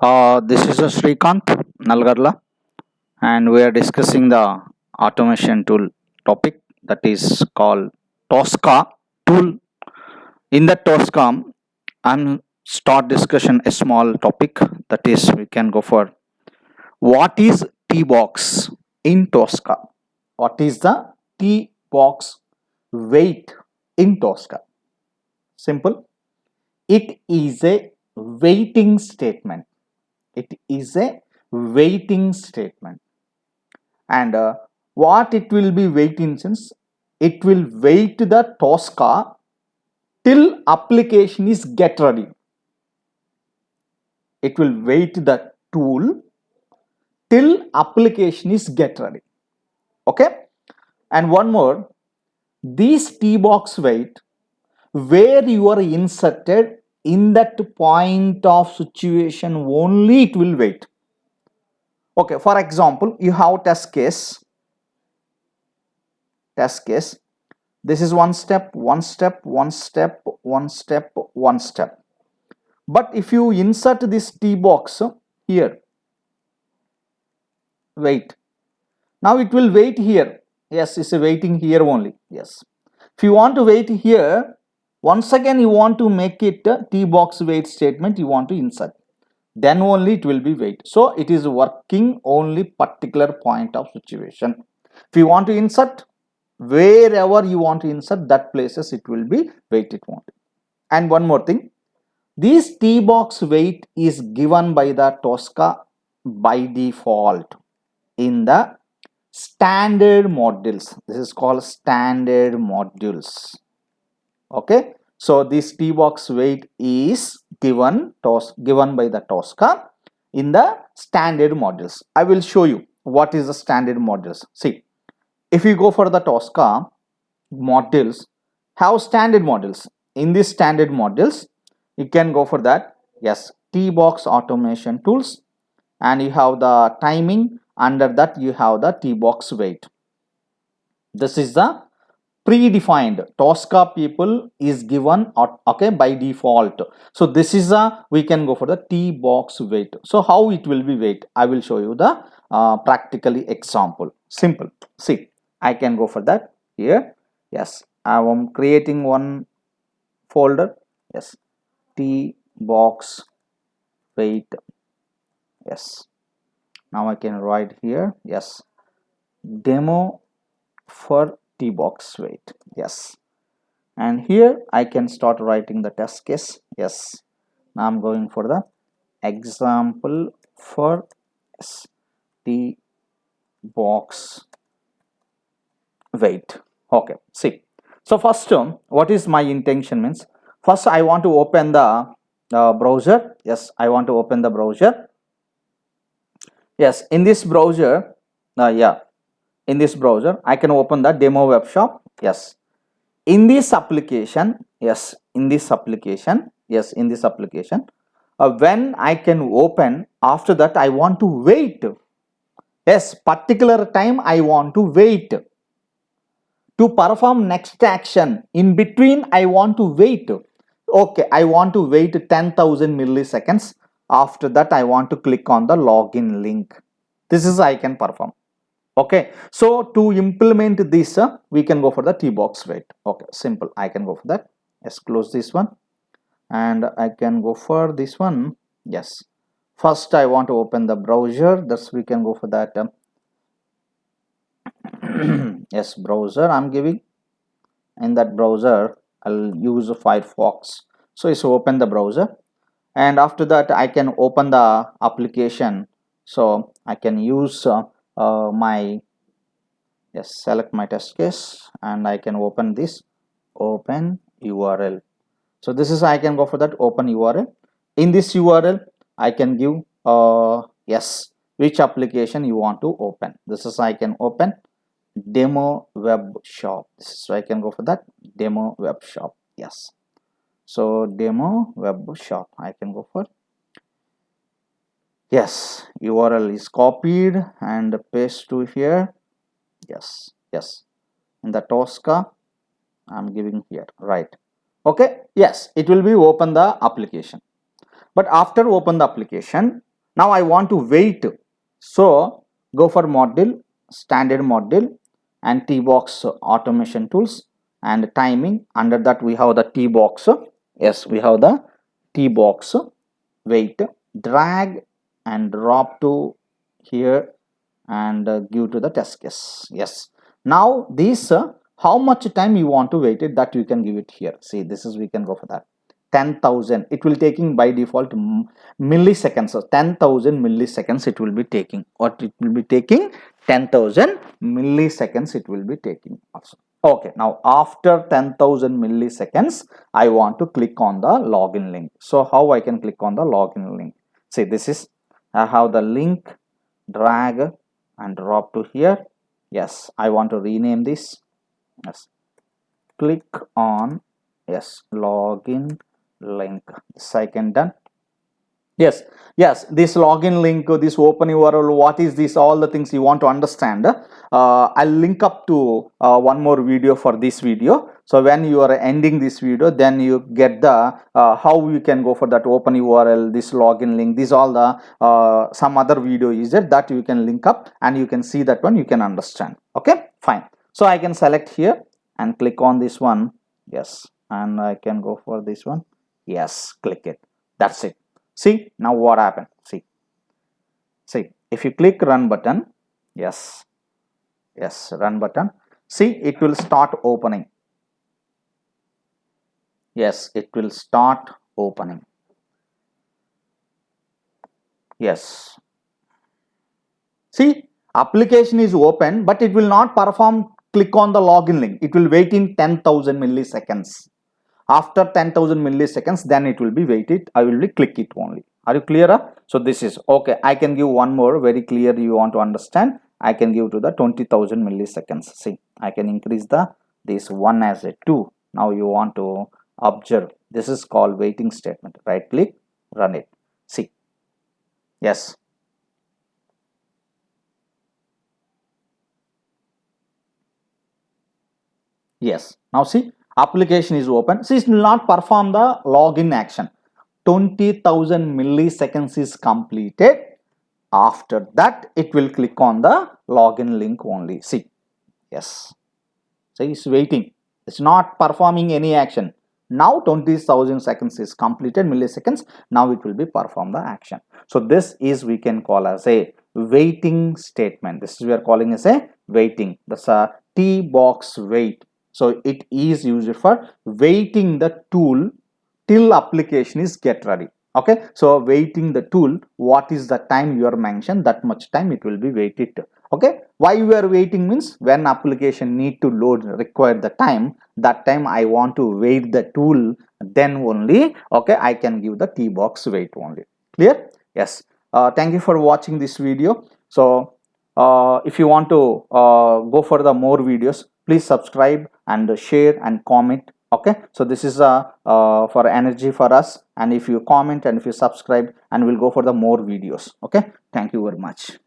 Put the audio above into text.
This is Srikanth Nalgarla, and we are discussing the automation tool topic that is called Tosca tool. In that Tosca, I'm start discussion a small topic that is we can go for what is T box in Tosca. What is the T box weight in Tosca? Simple. It is a weighting statement. It is a weighting statement. And what it will be waiting since it will wait the Tosca till application is get ready. It will wait the tool till application is get ready. Okay. And one more, this T box wait where you are inserted in that point of situation only it will wait. Okay, for example, you have test case. This is one step, one step, one step, one step, one step. But if you insert this T box here, wait. Now it will wait here. Yes, it's waiting here only. Yes. If you want to wait here, once again you want to make it a T box wait statement, you want to insert. Then only it will be wait. So it is working only particular point of situation. If you want to insert, wherever you want to insert, that places it will be wait it won't. And one more thing, this T box wait is given by the Tosca by default in the standard modules. This is called standard modules. Okay, so this T box wait is given by the Tosca in the standard modules. I will show you what is the standard modules. See, if you go for the Tosca modules, have standard modules. In this standard modules, you can go for that. Yes, T box automation tools, and you have the timing. Under that, you have the T box wait. This is the predefined. Tosca people is given okay by default. So this is a we can go for the T box wait. So how it will be wait? I will show you the practically example. Simple. See, I can go for that here. Yes, I am creating one folder. Yes, T box wait. Yes, now I can write here. Yes, demo for T box wait. Yes, and here I can start writing the test case. Yes, now I'm going for the example for T box wait. Okay, see, so first what is my intention means, first I want to open the browser. Yes, I want to open the browser. Yes, in this browser, in this browser I can open the demo web shop. Yes, in this application, yes, in this application, yes, in this application, when I can open, after that I want to wait. Yes, particular time I want to wait to perform next action. In between I want to wait. Okay, I want to wait 10,000 milliseconds. After that I want to click on the login link. This is I can perform. Okay, so to implement this we can go for the T box wait. Okay, simple, I can go for that. Yes, close this one, and I can go for this one. Yes, first I want to open the browser. Thus we can go for that. Yes, browser I'm giving. In that browser I'll use Firefox. So it's open the browser, and after that I can open the application. So I can use my, yes, select my test case, and I can open this open URL. So this is I can go for that open URL. In this URL I can give yes, which application you want to open. This is I can open demo web shop. This is I can go for that demo web shop. Yes, so demo web shop I can go for. Yes, URL is copied and paste to here. Yes, yes, in the Tosca I'm giving here, right? Okay, yes, it will be open the application. But after open the application, Now I want to wait, so go for module, standard module, and T-box automation tools and timing. Under that we have the T-box. Yes, we have the T-box. Wait, drag and drop to here and give to the test case. Yes, now this how much time you want to wait it, that you can give it here. See, this is, we can go for that. 10,000 it will taking by default milliseconds. So 10,000 milliseconds it will be taking, or it will be taking 10,000 milliseconds it will be taking also. Okay, now after 10,000 milliseconds I want to click on the login link. So how I can click on the login link? See, this is, I have the link, drag and drop to here. Yes, I want to rename this. Yes, click on, yes, login link. Second done. Yes, this login link, this open URL, what is this, all the things you want to understand, I'll link up to one more video for this video. So when you are ending this video, then you get the how you can go for that open URL, this login link, this all the some other video is there that you can link up and you can see that one, you can understand. Okay, fine. So I can select here and click on this one. Yes, and I can go for this one. Yes, click it. That's it. See, now what happened? See, if you click run button, yes, run button, see, it will start opening. Yes, it will start opening. Yes, see, application is open, but it will not perform click on the login link. It will wait in 10,000 milliseconds. After 10,000 milliseconds, then it will be waited. I will be click it only. Are you clear? So this is okay. I can give one more very clear, you want to understand. I can give to the 20,000 milliseconds. See, I can increase the this one as a 2. Now you want to observe. This is called waiting statement. Right click, run it. See, yes. Yes, now see, application is open. See, it will not perform the login action. 20,000 milliseconds is completed. After that, it will click on the login link only. See, yes. So it's waiting. It's not performing any action. Now 20,000 seconds is completed, milliseconds. Now it will be perform the action. So this is, we can call as a waiting statement. This is we are calling as a waiting. That's a T-box wait. So it is used for waiting the tool till application is get ready. Okay, so waiting the tool, what is the time you are mentioned, that much time it will be waited. Okay, why you are waiting means when application need to load, require the time, that time I want to wait the tool, then only okay I can give the T-box wait only. Clear? Yes. Thank you for watching this video. So if you want to go for the more videos, please subscribe and share and comment. Okay, so this is for energy for us, and if you comment and if you subscribe, and we'll go for the more videos. Okay, thank you very much.